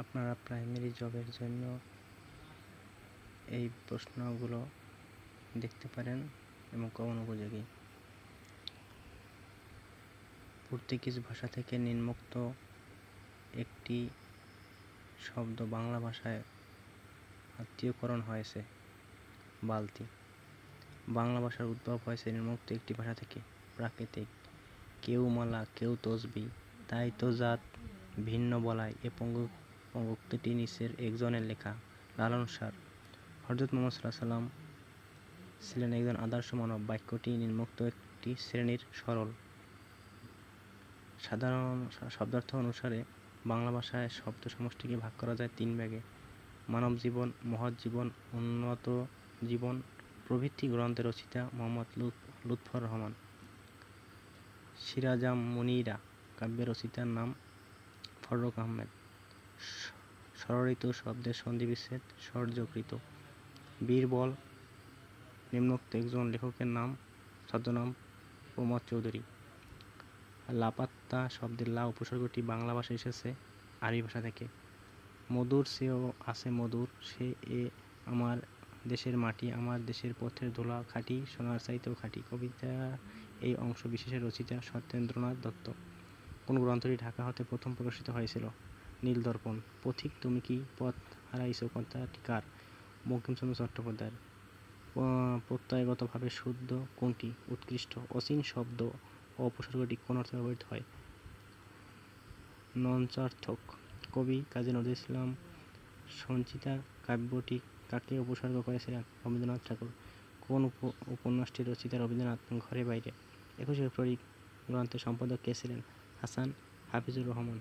আপনারা প্রাইমারি জবের জন্য এই প্রশ্নগুলো দেখতে পারেন এবং কমন উপযোগী। পর্তুগিজ ভাষা থেকে নিম্নোক্ত একটি শব্দ বাংলা ভাষায় আত্মীয়করণ হয়েছে। বালতি। বাংলা ভাষার উদ্ভব হয়েছে নিম্নোক্ত একটি ভাষা থেকে। প্রাকৃতিক। কেউ মালা, কেউ তসবি, তাই তো জাত ভিন্ন বলায় এ পঙ্ক্তিটি নিচের একজনের লেখা। লালনসার। হযরত মুহাম্মদ সাল্লাল্লাহু আলাইহি ওয়াসাল্লাম ছিলেন একজন আদর্শ মানব। বাক্যটি নিম্নোক্ত একটি শ্রেণীর সরল। সাধারণ শব্দার্থ অনুসারে বাংলা ভাষায় শব্দ সমষ্টিকে ভাগ করা যায় 3 ভাগে। মানব জীবন, মহৎ জীবন, উন্নত জীবন প্রভৃতি গ্রন্থের রচয়িতা মোহাম্মদ লুৎফর রহমান। সিরাজাম মুনিরা কাব্যের রচয়িতার নাম ফররুখ আহমেদ। স্বরলিত শব্দের সন্ধিবিচ্ছেদ স্বরযকৃত। বীরবল নিম্নোক্ত একজন লেখকের নাম ছদ্মনাম প্রমথ চৌধুরী। লাপাত্তা শব্দের লা উপসর্গটি বাংলা ভাষায় এসেছে আরবি ভাষা থেকে। মধুর চেয়েও আছে মধুর, সে এ আমার দেশের মাটি, আমার দেশের পথের ধুলা খাঁটি, সোনার চাইতেও খাঁটি। কবিতা এই অংশ বিশেষের রচয়িতা সত্যেন্দ্রনাথ দত্ত। কোন গ্রন্থটি ঢাকা হতে প্রথম প্রকাশিত হয়েছিল? নীলদর্পণ। পথিক তুমি কি পথ হারাইছ কথাটি কার? বঙ্কিমচন্দ্র চট্টোপাধ্যায়ের। প্রত্যয়গতভাবে শুদ্ধ কোনটি? উৎকৃষ্ট। অচিন শব্দ অপসর্গটি কোন অর্থে ব্যবহৃত হয়? নঞ্চার্থক। কবি কাজী নজরুল ইসলাম সঞ্চিতা কাব্যটি কাকে উপসর্গ করেছিলেন? রবীন্দ্রনাথ ঠাকুর। কোন উপন্যাসটির রচয়িতা রবীন্দ্রনাথ? ঘরে বাইরে। 21শে ফেব্রুয়ারি গ্রন্থের সম্পাদক কে ছিলেন? হাসান হাফিজুর রহমান।